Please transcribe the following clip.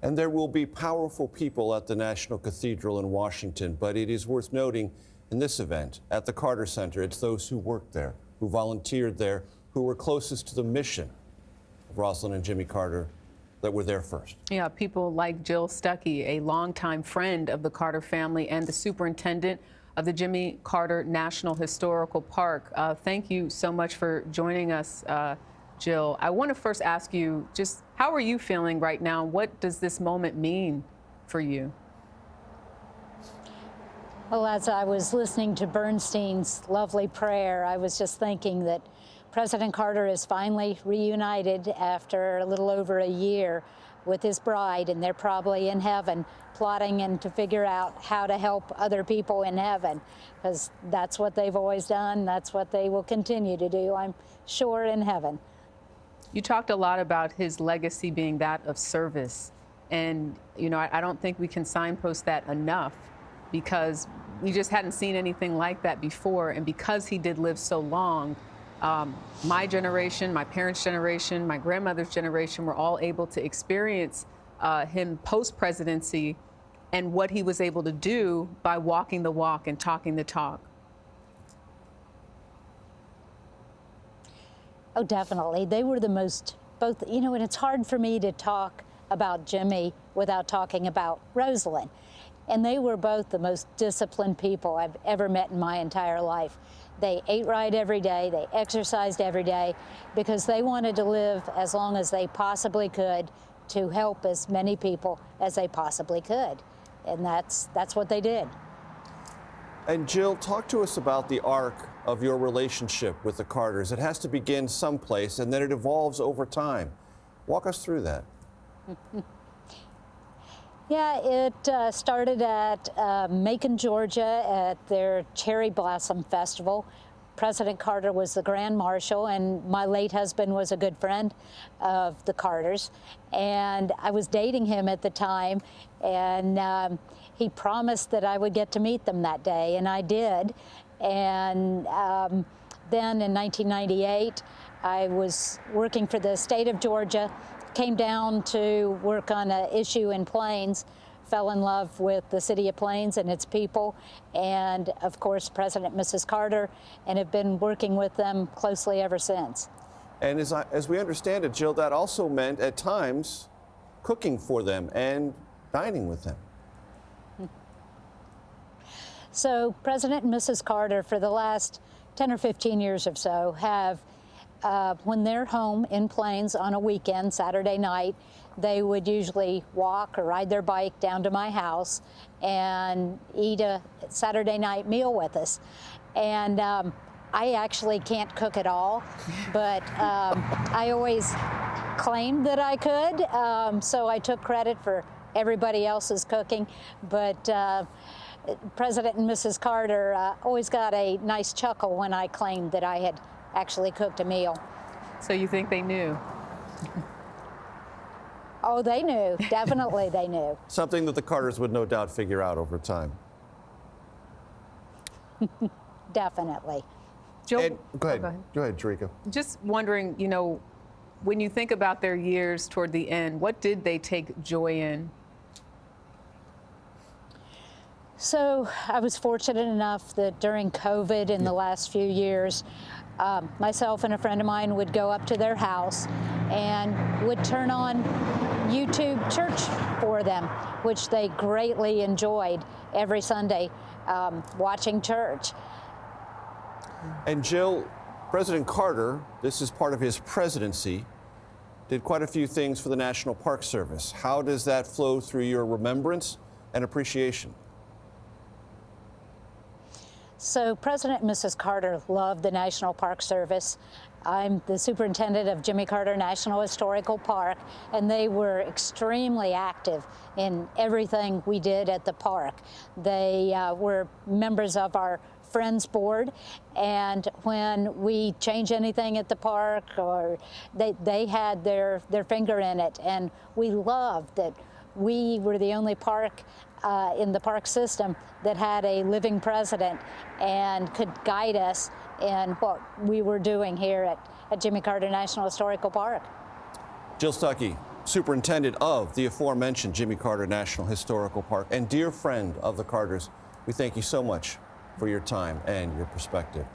And there will be powerful people at the National Cathedral in Washington, but it is worth noting in this event, at the Carter Center, it's those who worked there, who volunteered there, who were closest to the mission of Rosalynn and Jimmy Carter that were there first. Yeah, people like Jill Stuckey, a longtime friend of the Carter family and the superintendent of the Jimmy Carter National Historical Park. Thank you so much for joining us, Jill. I want to first ask you, just how are you feeling right now? What does this moment mean for you? Well, as I was listening to Bernstein's lovely prayer, I was just thinking that President Carter is finally reunited after a little over a year with his bride, and they're probably in heaven plotting and to figure out how to help other people in heaven, because that's what they've always done. That's what they will continue to do, I'm sure, in heaven. You talked a lot about his legacy being that of service. And, you know, I don't think we can signpost that enough, because we just hadn't seen anything like that before. And because he did live so long, my generation, my parents' generation, my grandmother's generation were all able to experience him post-presidency and what he was able to do by walking the walk and talking the talk. Oh, definitely. They were the most, both, you know, and it's hard for me to talk about Jimmy without talking about Rosalynn. And they were both the most disciplined people I've ever met in my entire life. They ate right every day, they exercised every day, because they wanted to live as long as they possibly could to help as many people as they possibly could. And that's what they did. And Jill, talk to us about the arc of your relationship with the Carters. It has to begin someplace, and then it evolves over time. Walk us through that. Yeah, it started at Macon, Georgia, at their Cherry Blossom Festival. President Carter was the Grand Marshal, and my late husband was a good friend of the Carters. And I was dating him at the time, and he promised that I would get to meet them that day, and I did. And then in 1998, I was working for the state of Georgia, came down to work on an issue in Plains, fell in love with the city of Plains and its people, and of course President and Mrs. Carter, and have been working with them closely ever since. And as we understand it, Jill, that also meant at times cooking for them and dining with them. So President and Mrs. Carter, for the last 10 or 15 years or so, have when they're home in Plains on a weekend, Saturday night, they would usually walk or ride their bike down to my house and eat a Saturday night meal with us. And I actually can't cook at all, but I always claimed that I could, so I took credit for everybody else's cooking. But President and Mrs. Carter always got a nice chuckle when I claimed that I had actually cooked a meal. So you think they knew? Oh, they knew. Definitely they knew. Something that the Carters would no doubt figure out over time. Definitely. Jill, go ahead. Go ahead, Jerika. Just wondering, you know, when you think about their years toward the end, what did they take joy in? So I was fortunate enough that during COVID in the last few years, myself and a friend of mine would go up to their house and would turn on YouTube church for them, which they greatly enjoyed every Sunday, watching church. And Jill, President Carter, this is part of his presidency, did quite a few things for the National Park Service. How does that flow through your remembrance and appreciation? So President and Mrs. Carter loved the National Park Service. I'm the superintendent of Jimmy Carter National Historical Park, and they were extremely active in everything we did at the park. They were members of our Friends Board, and when we change anything at the park, or they had their finger in it, and we loved that we were the only park in the park system that had a living president and could guide us in what we were doing here at Jimmy Carter National Historical Park. Jill Stuckey, superintendent of the aforementioned Jimmy Carter National Historical Park and dear friend of the Carters, we thank you so much for your time and your perspective.